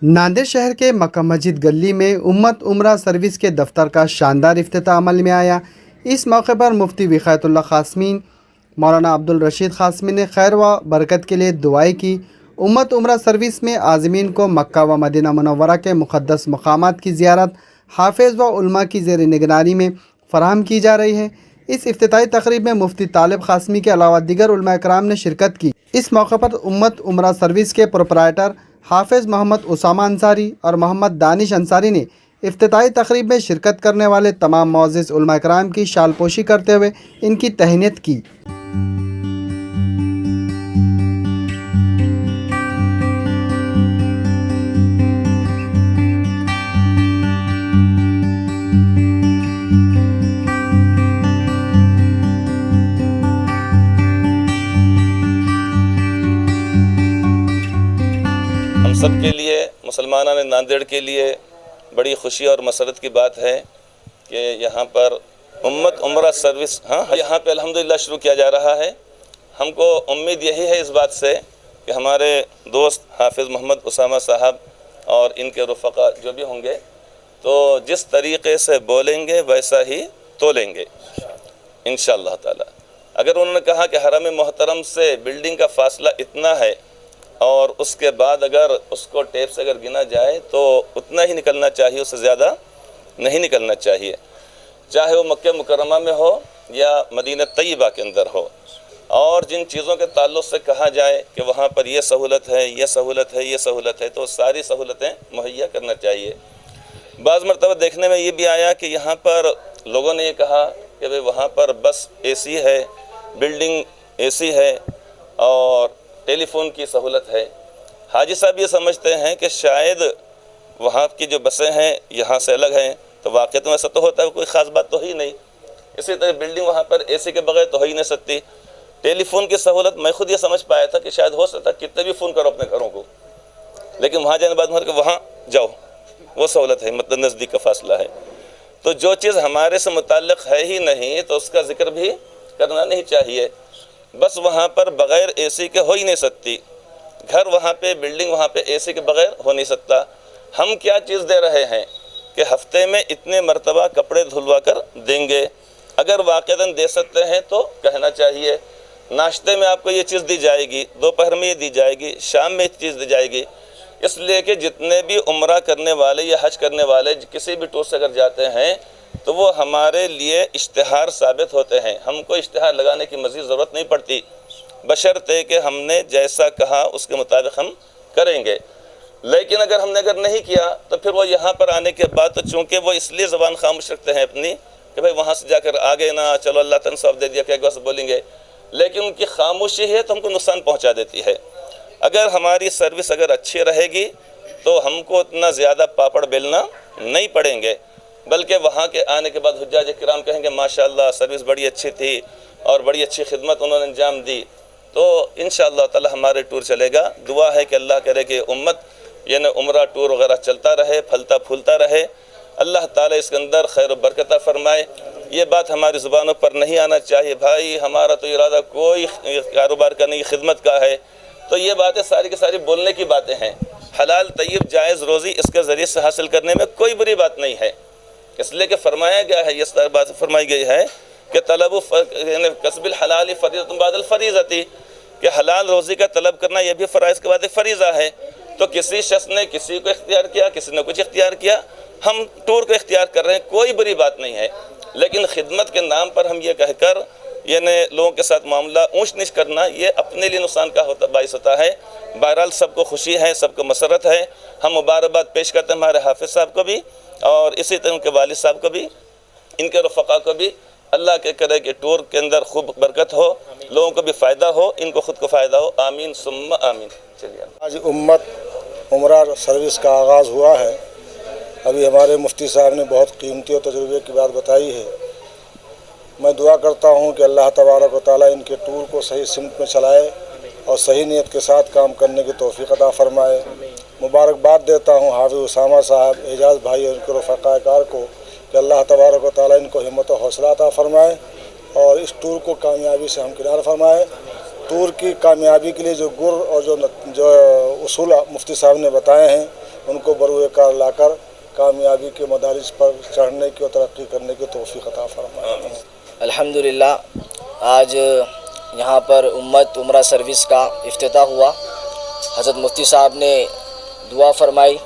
नांदेड़ शहर के मक्का मस्जिद गली में उम्मत उम्रा सर्विस के दफ्तर का शानदार इफ्तिताह अमल में आया। इस मौके पर मुफ्ती विकायतुल्लाह क़ासिमी मौलाना अब्दुल रशीद क़ासिमी ने खैर व बरकत के लिए दुआएं की। उम्मत उम्रा सर्विस में आज़मीन को मक्का व मदीना मुनव्वरा के मुक़द्दस मक़ामात की ज़ियारत हाफ़िज़ व उलमा की ज़ेर निगरानी में फ़राहम की जा रही है। इस इफ्तिताही तक़रीब में मुफ्ती तालिब क़ासिमी के अलावा दीगर उलमा इकराम ने शिरकत की। इस मौके पर उम्मत उम्रा सर्विस के प्रोपराइटर हाफ़िज़ मोहम्मद उसामा अंसारी और मोहम्मद दानिश अंसारी ने इफ्तिताही तक़रीब में शिरकत करने वाले तमाम मुअज़्ज़िज़ उलमा इकराम की शालपोशी करते हुए इनकी तहनीत की। हम सब के लिए मुसलमानान नांदेड़ के लिए बड़ी खुशी और मसरत की बात है कि यहाँ पर उम्मत उम्रा सर्विस यहाँ पे अल्हम्दुलिल्लाह शुरू किया जा रहा है। हमको उम्मीद यही है इस बात से कि हमारे दोस्त हाफ़िज़ मोहम्मद उसामा साहब और इनके रफ़क़ा जो भी होंगे तो जिस तरीक़े से बोलेंगे वैसा ही तोलेंगे इंशाअल्लाह ताला। अगर उन्होंने कहा कि हरम मोहतरम से बिल्डिंग का फ़ासला इतना है और उसके बाद अगर उसको टेप से अगर गिना जाए तो उतना ही निकलना चाहिए, उससे ज़्यादा नहीं निकलना चाहिए, चाहे वो मक्के मुकर्रमा में हो या मदीना तय्यबा के अंदर हो। और जिन चीज़ों के ताल्लुक़ से कहा जाए कि वहाँ पर ये सहूलत है, ये सहूलत है, ये सहूलत है, तो सारी सहूलतें मुहैया करना चाहिए। बाज़ मरतबा देखने में ये भी आया कि यहाँ पर लोगों ने ये कहा कि भाई वहाँ पर बस एसी है, बिल्डिंग एसी है और टेलीफोन की सहूलत है। हाजी साहब ये समझते हैं कि शायद वहाँ की जो बसें हैं यहाँ से अलग हैं, तो वाक़ई तो ऐसा तो होता है, कोई ख़ास बात तो ही नहीं। इसी तरह बिल्डिंग वहाँ पर एसी के बगैर तो हो ही नहीं सकती। टेलीफोन की सहूलत मैं खुद ये समझ पाया था कि शायद हो सकता कितने भी फ़ोन करो अपने घरों को, लेकिन वहाँ जाने बाद के वहाँ जाओ वो सहूलत है, मतलब नज़दीक का फासला है। तो जो चीज़ हमारे से मुताल्लिक़ है ही नहीं तो उसका ज़िक्र भी करना नहीं चाहिए। बस वहाँ पर बग़ैर एसी के हो ही नहीं सकती, घर वहाँ पे, बिल्डिंग वहाँ पे एसी के बग़ैर हो नहीं सकता। हम क्या चीज़ दे रहे हैं कि हफ़्ते में इतने मरतबा कपड़े धुलवा कर देंगे। अगर वाक़ईतन दे सकते हैं तो कहना चाहिए। नाश्ते में आपको ये चीज़ दी जाएगी, दोपहर में ये दी जाएगी, शाम में ये चीज़ दी जाएगी। इसलिए कि जितने भी उम्रा करने वाले या हज करने वाले किसी भी टूर से अगर जाते हैं तो वो हमारे लिए इश्तिहार साबित होते हैं। हमको इश्तिहार लगाने की मज़ीद ज़रूरत नहीं पड़ती, बशर्ते कि हमने जैसा कहा उसके मुताबिक हम करेंगे। लेकिन अगर हमने नहीं किया तो फिर वो यहाँ पर आने के बाद तो चूँकि वो इसलिए ज़बान खामोश रखते हैं अपनी कि भाई वहाँ से जाकर आ गए ना, चलो अल्लाह तन सवाब दे दिया, क्या बस बोलेंगे, लेकिन उनकी खामोशी है तो हमको नुकसान पहुँचा देती है। अगर हमारी सर्विस अगर अच्छी रहेगी तो हमको उतना ज़्यादा पापड़ बेलना नहीं पड़ेंगे, बल्कि वहाँ के आने के बाद हुज्जाज किराम कहेंगे माशाअल्लाह सर्विस बड़ी अच्छी थी और बड़ी अच्छी खिदमत उन्होंने अंजाम दी। तो इंशाअल्लाह ताला हमारे टूर चलेगा। दुआ है कि अल्लाह करे कि उम्मत यानी उम्रा टूर वगैरह चलता रहे, फलता फूलता रहे। अल्लाह ताला इसके अंदर खैर व बरकत फरमाए। ये बात हमारी ज़ुबानों पर नहीं आना चाहिए, भाई हमारा तो इरादा कोई कारोबार का नहीं, खिदमत का है। तो ये बातें सारी की सारी बोलने की बातें हैं। हलाल तय्यब जायज़ रोज़ी इसके ज़रिए से हासिल करने में कोई बुरी बात नहीं है, इसलिए कि फरमाया गया है, ये सारी बात फरमाई गई है कि तलब कसबिल हलाल फ़रीज़तुन बादल फ़रीज़ती, कि हलाल रोज़ी का तलब करना यह भी फ़राइज़ के बाद एक फ़रीज़ा है। तो किसी शख्स ने किसी को इख्तियार किया, किसी ने कुछ इख्तियार किया, हम टूर को इख्तियार कर रहे हैं, कोई बुरी बात नहीं है। लेकिन खिदमत के नाम पर हम ये कहकर यानी लोगों के साथ मामला ऊंच नीच करना, ये अपने लिए नुकसान का बाइस होता है। बहरहाल सबको खुशी है, सबको मसरत है। हम मुबारकबाद पेश करते हैं हमारे हाफिज़ साहब को भी और इसी तरह उनके वालिद साहब को भी, इनके रफ़क़ा को भी। अल्लाह के करे कि टूर के अंदर खूब बरकत हो, लोगों को भी फ़ायदा हो, इनको ख़ुद को फ़ायदा हो। आमीन सुम्मा आमीन। चलिए, आज उम्मत उम्रा सर्विस का आगाज़ हुआ है। अभी हमारे मुफ्ती साहब ने बहुत कीमती और तजुर्बे की बात बताई है। मैं दुआ करता हूँ कि अल्लाह तबारक व तआला इनके टूर को सही सिमत में चलाए और सही नीयत के साथ काम करने की तौफ़ीक़ अता फ़रमाए। मुबारकबाद देता हूँ हाफ़िज़ उसामा साहब, एजाज़ भाई और उनके रफ़क़ाए कार को कि अल्लाह तबारक व तआला इनको हिम्मत और हौसला अता फ़रमाए और इस टूर को कामयाबी से हमकिनार फरमाए। टूर की कामयाबी के लिए जो गुर और जो उसूल मुफ्ती साहब ने बताए हैं ان کو بروئے کار لا کر کامیابی کے مدارج پر چڑھنے کی اور ترقی کرنے کی توفیق عطا فرمائے۔ الحمدللہ آج یہاں پر امت عمرہ سروس کا افتتاح ہوا۔ حضرت مفتی صاحب نے دعا فرمائی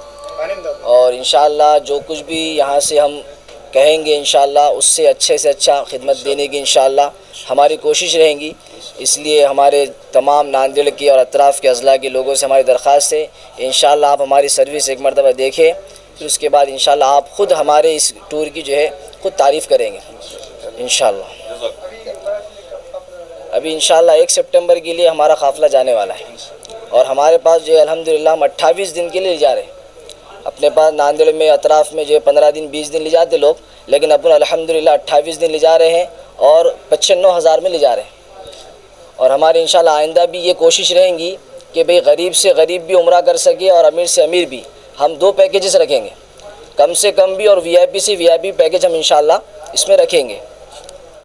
اور انشاءاللہ جو کچھ بھی یہاں سے ہم کہیں گے انشاءاللہ اس سے اچھا خدمت دینے کی انشاءاللہ ہماری کوشش رہیں گی۔ اس لیے ہمارے تمام ناندیڑ کے اور اطراف کے اضلاع کے لوگوں سے ہماری درخواست ہے انشاءاللہ آپ ہماری سروس ایک مرتبہ دیکھیں، پھر اس کے بعد انشاءاللہ آپ خود ہمارے اس ٹور کی جو ہے خود تعریف کریں گے انشاءاللہ۔ ابھی انشاءاللہ 1 سپٹمبر کے لیے ہمارا قافلہ جانے والا ہے اور ہمارے پاس جو ہے الحمدللہ ہم 28 دن کے لیے جا رہے ہیں۔ اپنے پاس ناندیڑ میں اطراف میں جو ہے 15 دن 20 دن لے جاتے لوگ، لیکن اپنا الحمدللہ 28 دن لے جا رہے ہیں اور 95,000 میں لے جا رہے ہیں۔ اور ہمارے انشاءاللہ آئندہ بھی یہ کوشش رہیں گی کہ بھئی غریب سے غریب بھی عمرہ کر سکے اور امیر سے امیر بھی۔ ہم 2 پیکیجز رکھیں گے، کم سے کم بھی اور وی آئی پی سے وی آئی پی پیکیج ہم انشاءاللہ اس میں رکھیں گے۔